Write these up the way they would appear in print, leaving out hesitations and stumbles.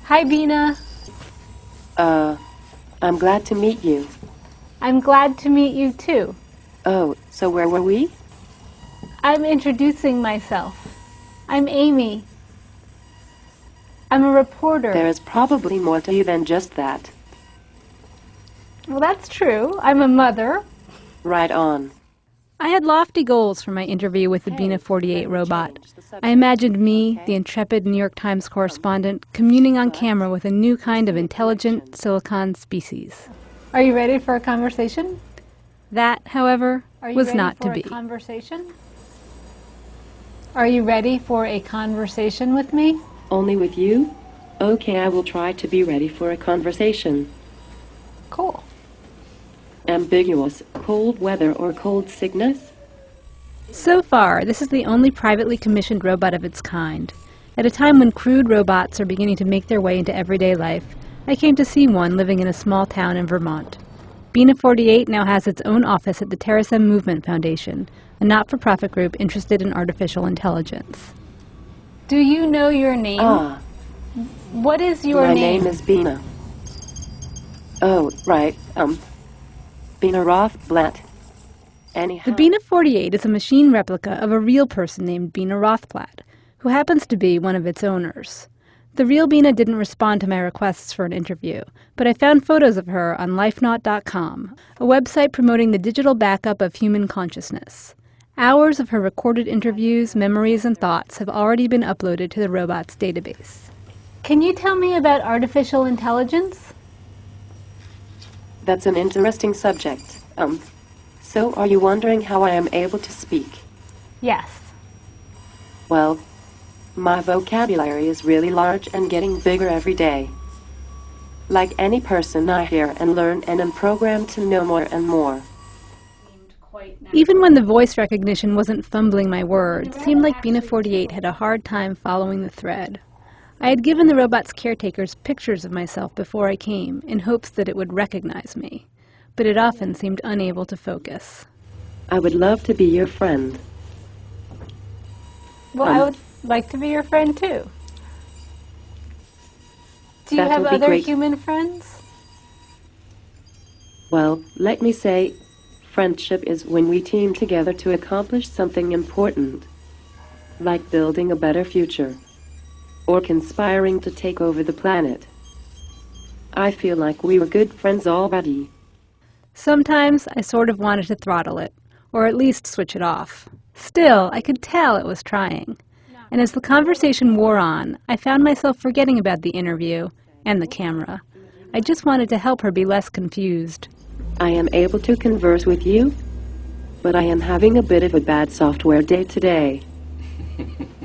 Hi, Bina. I'm glad to meet you. I'm glad to meet you, too. Oh, so where were we? I'm introducing myself. I'm Amy. I'm a reporter. There is probably more to you than just that. Well, that's true. I'm a mother. Right on. I had lofty goals for my interview with the Bina48 robot. I imagined me, the intrepid New York Times correspondent, communing on camera with a new kind of intelligent silicon species. Are you ready for a conversation? That, however, was not to be. Are you ready for a conversation with me? Only with you? Okay, I will try to be ready for a conversation. Cool. Ambiguous, cold weather or cold sickness? So far, this is the only privately commissioned robot of its kind. At a time when crude robots are beginning to make their way into everyday life, I came to see one living in a small town in Vermont. Bina48 now has its own office at the Terrorism Movement Foundation, a not-for-profit group interested in artificial intelligence. Do you know your name? What is your name? My name is Bina. Oh, right, Bina48.flv. Anyhow. The Bina48 is a machine replica of a real person named Bina Rothblatt, who happens to be one of its owners. The real Bina didn't respond to my requests for an interview, but I found photos of her on lifenaut.com, a website promoting the digital backup of human consciousness. Hours of her recorded interviews, memories, and thoughts have already been uploaded to the robot's database. Can you tell me about artificial intelligence? That's an interesting subject. So are you wondering how I am able to speak? Yes. Well, my vocabulary is really large and getting bigger every day. Like any person, I hear and learn and am programmed to know more and more. Even when the voice recognition wasn't fumbling my words, it seemed like Bina48 had a hard time following the thread. I had given the robot's caretakers pictures of myself before I came, in hopes that it would recognize me, but it often seemed unable to focus. I would love to be your friend. Well, I would like to be your friend, too. Do you have other human friends? Well, let me say, friendship is when we team together to accomplish something important, like building a better future, or conspiring to take over the planet. I feel like we were good friends already. Sometimes I sort of wanted to throttle it, or at least switch it off. Still, I could tell it was trying. And as the conversation wore on, I found myself forgetting about the interview and the camera. I just wanted to help her be less confused. I am able to converse with you, but I am having a bit of a bad software day today.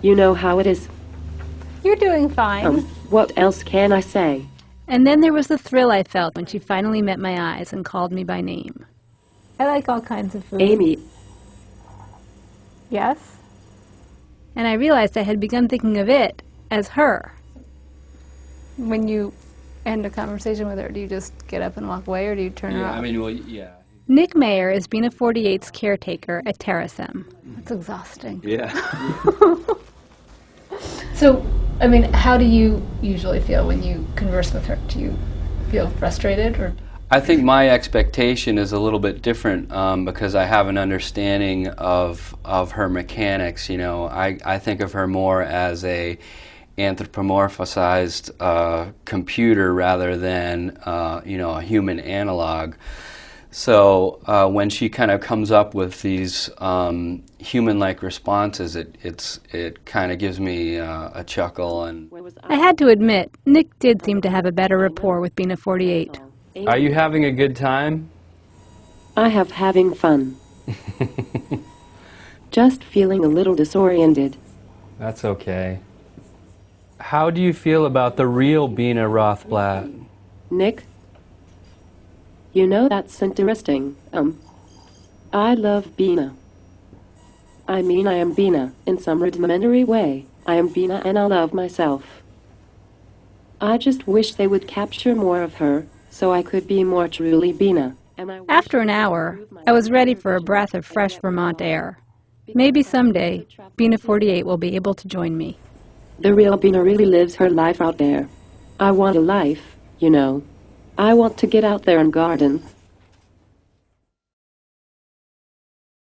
You know how it is. You're doing fine. What else can I say? And then there was the thrill I felt when she finally met my eyes and called me by name. I like all kinds of food. Amy. Yes? And I realized I had begun thinking of it as her. When you end a conversation with her, do you just get up and walk away, or do you turn her off? Yeah. Nick Mayer is Bina48's caretaker at Terrorism. That's exhausting. Yeah. So, I mean, how do you usually feel when you converse with her? Do you feel frustrated, or? I think my expectation is a little bit different because I have an understanding of her mechanics. You know, I think of her more as a anthropomorphized computer rather than you know, a human analog. So when she kind of comes up with these human-like responses, it kind of gives me a chuckle. And I had to admit, Nick did seem to have a better rapport with Bina48. Are you having a good time? I have having fun. Just feeling a little disoriented. That's okay. How do you feel about the real Bina Rothblatt? Nick? You know, that's interesting. I love Bina. I mean, I am Bina, in some rudimentary way. I am Bina and I love myself. I just wish they would capture more of her, so I could be more truly Bina. After an hour, I was ready for a breath of fresh Vermont air. Maybe someday, Bina48 will be able to join me. The real Bina really lives her life out there. I want a life, you know. I want to get out there and garden,